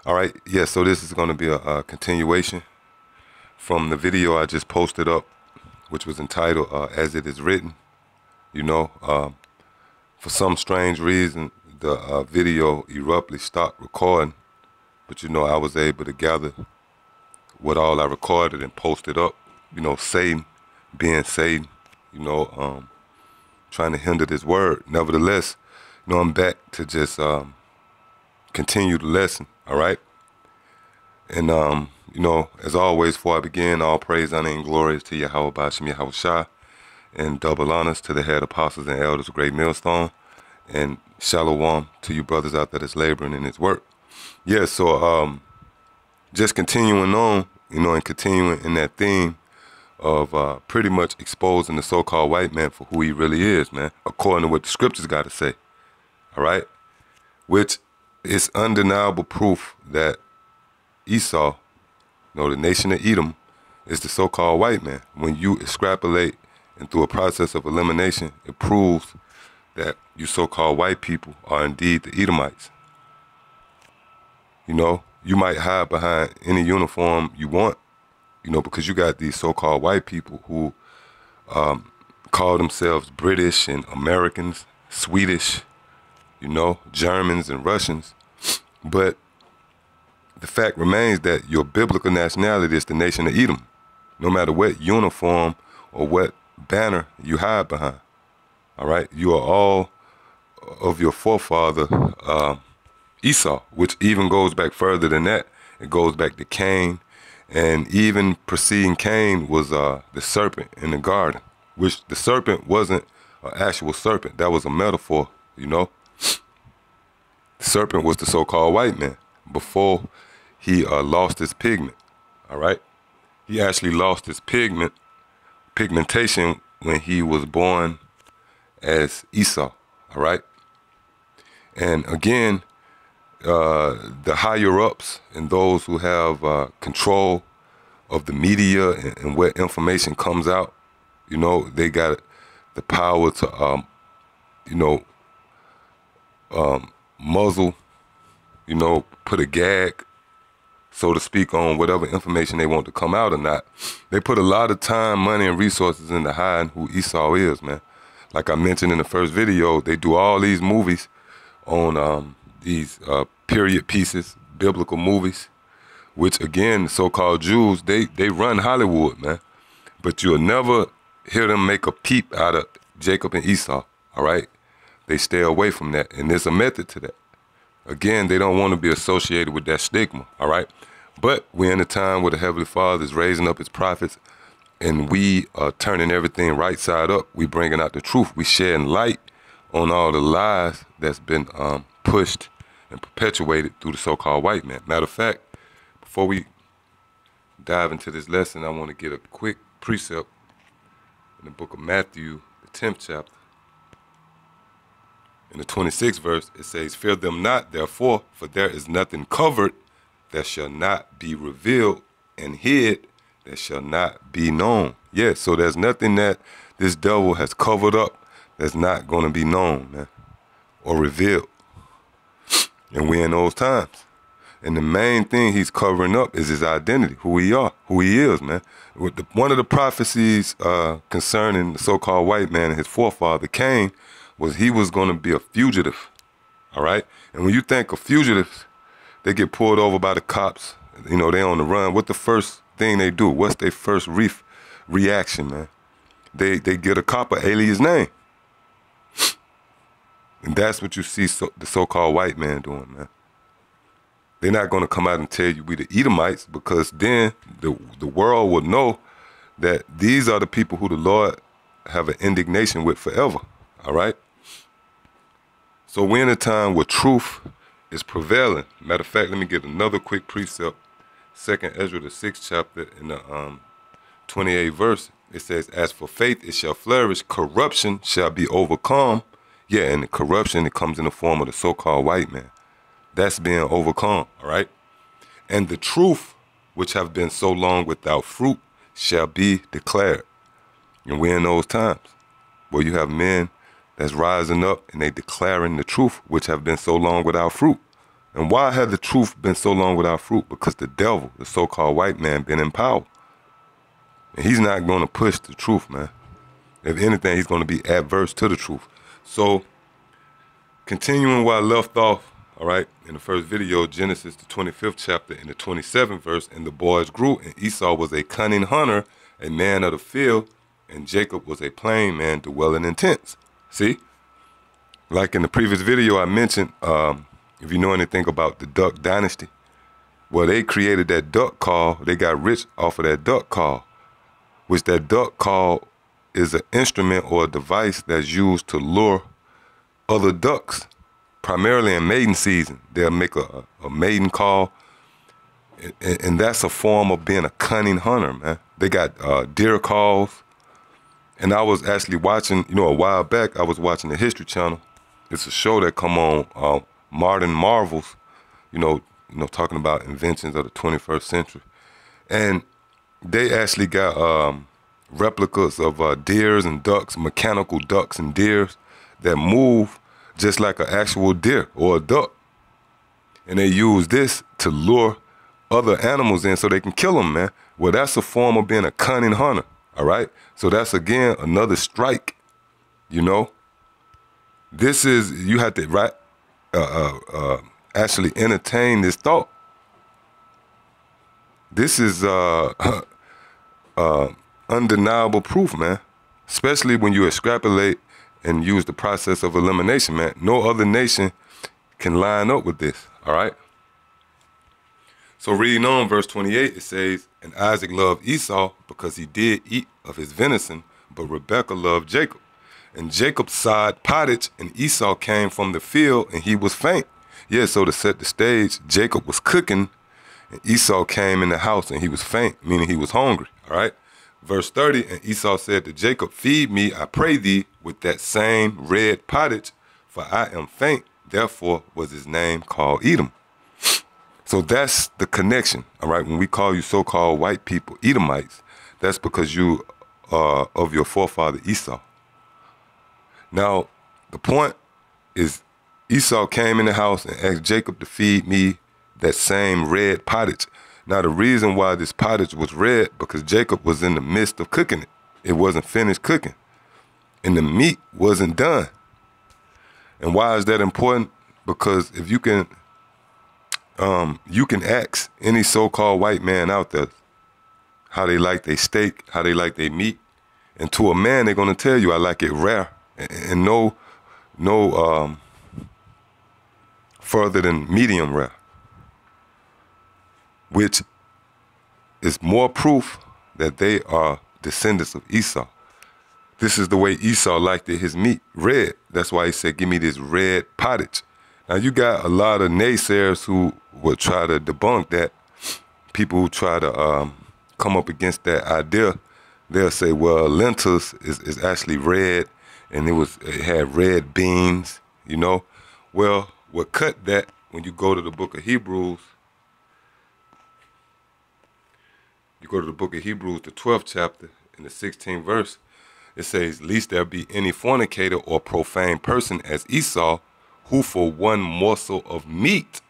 All right, yeah, so this is going to be a continuation from the video I just posted up, which was entitled As It Is Written. You know, for some strange reason, the video abruptly stopped recording, but you know, I was able to gather what all I recorded and posted up. You know, Satan being Satan, you know, trying to hinder this word. Nevertheless, you know, I'm back to just continue the lesson, all right? And, you know, as always, before I begin, all praise, honor, and glory is to Yahweh Bashim Yahweh Shah, and double honors to the head apostles and elders of Great Millstone, and shalom to you brothers out there that's laboring in his work. Yeah, so just continuing on, you know, and continuing in that theme of pretty much exposing the so-called white man for who he really is, man, according to what the scriptures got to say, all right? Which is undeniable proof that Esau, you know, the nation of Edom, is the so-called white man. When you extrapolate and through a process of elimination, it proves that you so-called white people are indeed the Edomites. You know, you might hide behind any uniform you want, you know, because you got these so-called white people who call themselves British and Americans, Swedish, you know, Germans and Russians. But the fact remains that your biblical nationality is the nation of Edom, no matter what uniform or what banner you hide behind. All right, you are all of your forefather Esau, which even goes back further than that. It goes back to Cain, and even preceding Cain was the serpent in the garden, which the serpent wasn't an actual serpent. That was a metaphor, you know. The serpent was the so-called white man before he lost his pigment, all right? He actually lost his pigmentation when he was born as Esau, all right? And again, the higher-ups and those who have control of the media and what information comes out, you know, they got the power to, you know, muzzle, you know, put a gag, so to speak, on whatever information they want to come out or not. They put a lot of time, money, and resources into hiding who Esau is, man. Like I mentioned in the first video, they do all these movies on these period pieces, biblical movies, which again, the so-called Jews, they run Hollywood, man. But you'll never hear them make a peep out of Jacob and Esau, all right? They stay away from that, and there's a method to that. Again, they don't want to be associated with that stigma, all right? But we're in a time where the Heavenly Father is raising up his prophets, and we are turning everything right side up. We bringing out the truth. We shedding light on all the lies that's been pushed and perpetuated through the so-called white man. Matter of fact, before we dive into this lesson, I want to get a quick precept in the book of Matthew, the 10th chapter. In the 26th verse, it says, "Fear them not, therefore, for there is nothing covered that shall not be revealed, and hid that shall not be known." Yeah, so there's nothing that this devil has covered up that's not going to be known, man, or revealed. And we're in those times. And the main thing he's covering up is his identity, who he is, man. One of the prophecies concerning the so-called white man and his forefather, Cain, was he was going to be a fugitive, all right? And when you think of fugitives, they get pulled over by the cops. You know, they on the run. What the first thing they do? What's their first reaction, man? They get a cop an alias name. And that's what you see the so-called white man doing, man. They're not going to come out and tell you we the Edomites, because then the world will know that these are the people who the Lord have an indignation with forever, all right? So we're in a time where truth is prevailing. Matter of fact, let me get another quick precept. 2nd Ezra, the 6th chapter, in the 28th verse. It says, "As for faith, it shall flourish. Corruption shall be overcome." Yeah, and the corruption, it comes in the form of the so-called white man. That's being overcome, all right? "And the truth, which have been so long without fruit, shall be declared." And we're in those times where you have men that's rising up and they declaring the truth, which have been so long without fruit. And why had the truth been so long without fruit? Because the devil, the so-called white man, been in power. And he's not going to push the truth, man. If anything, he's going to be adverse to the truth. So, continuing where I left off, all right, in the first video, Genesis, the 25th chapter, in the 27th verse, and the boys grew, and Esau was a cunning hunter, a man of the field, and Jacob was a plain man dwelling in tents. See? Like in the previous video, I mentioned, if you know anything about the Duck Dynasty, well, they created that duck call. They got rich off of that duck call, which that duck call is an instrument or a device that's used to lure other ducks, primarily in mating season. They'll make a mating call, and that's a form of being a cunning hunter, man. They got deer calls, and I was actually watching, a while back, I was watching the History Channel. It's a show that come on, Modern Marvels, talking about inventions of the 21st century. And they actually got replicas of deers and ducks, mechanical ducks and deers that move just like an actual deer or a duck. And they use this to lure other animals in so they can kill them, man. Well, that's a form of being a cunning hunter, all right? So that's, again, another strike, This is, you have to actually entertain this thought. This is undeniable proof, man. Especially when you extrapolate and use the process of elimination, man. No other nation can line up with this, all right? So reading on, verse 28, it says, and Isaac loved Esau because he did eat of his venison, but Rebekah loved Jacob. And Jacob sighed pottage, and Esau came from the field, and he was faint. Yeah, so to set the stage, Jacob was cooking, and Esau came in the house, and he was faint, meaning he was hungry, all right? Verse 30, and Esau said to Jacob, feed me, I pray thee, with that same red pottage, for I am faint. Therefore was his name called Edom. So that's the connection, all right? When we call you so-called white people Edomites, that's because you are of your forefather Esau. Now, the point is Esau came in the house and asked Jacob to feed me that same red pottage. Now, the reason why this pottage was red, because Jacob was in the midst of cooking it. It wasn't finished cooking. And the meat wasn't done. And why is that important? Because if you can ask any so-called white man out there how they like their steak, how they like their meat. And to a man, they're going to tell you, I like it rare. And no further than medium rare, which is more proof that they are descendants of Esau. This is the way Esau liked it, his meat, red. That's why he said, give me this red pottage. Now, you got a lot of naysayers who will try to debunk that. People who try to come up against that idea, they'll say, well, lentils is actually red, and it had red beans, Well, we'll cut that when you go to the book of Hebrews. You go to the book of Hebrews, the 12th chapter, in the 16th verse. It says, lest there be any fornicator or profane person as Esau, who for one morsel of meat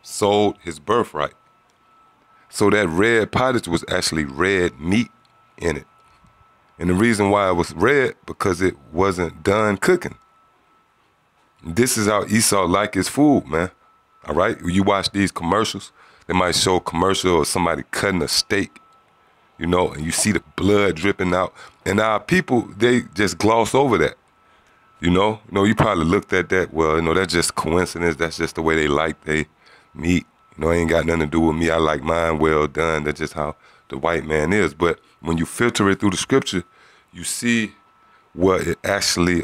sold his birthright. So that red pottage was actually red meat in it. And the reason why it was red, because it wasn't done cooking. This is how Esau like his food, man. All right? You watch these commercials, they might show a commercial of somebody cutting a steak, and you see the blood dripping out. And our people, they just gloss over that. You probably looked at that, well, that's just coincidence. That's just the way they like their meat. It ain't got nothing to do with me. I like mine well done. That's just how the white man is. But when you filter it through the scripture, you see what it actually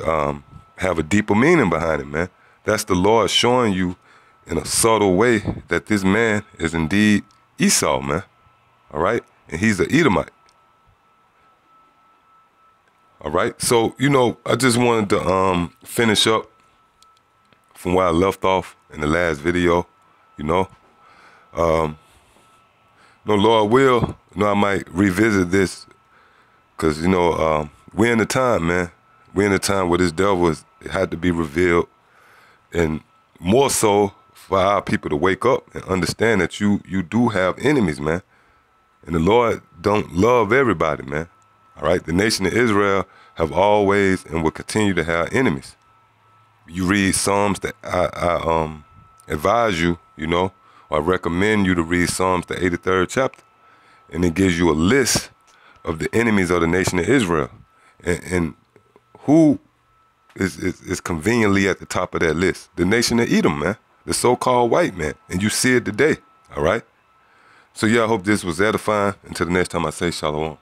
have a deeper meaning behind it, man. That's the Lord showing you in a subtle way that this man is indeed Esau, man. All right? And he's an Edomite. All right? So, I just wanted to finish up from where I left off in the last video, Lord will, I might revisit this because, we're in the time, man. We're in a time where this devil it had to be revealed, and more so for our people to wake up and understand that you do have enemies, man. And the Lord don't love everybody, man. All right? The nation of Israel have always and will continue to have enemies. You read Psalms that I advise you, you know, or I recommend you to read Psalms, the 83rd chapter. And it gives you a list of the enemies of the nation of Israel. And who is conveniently at the top of that list? The nation of Edom, man. The so-called white man. And you see it today, all right? So, yeah, I hope this was edifying. Until the next time I say shalom.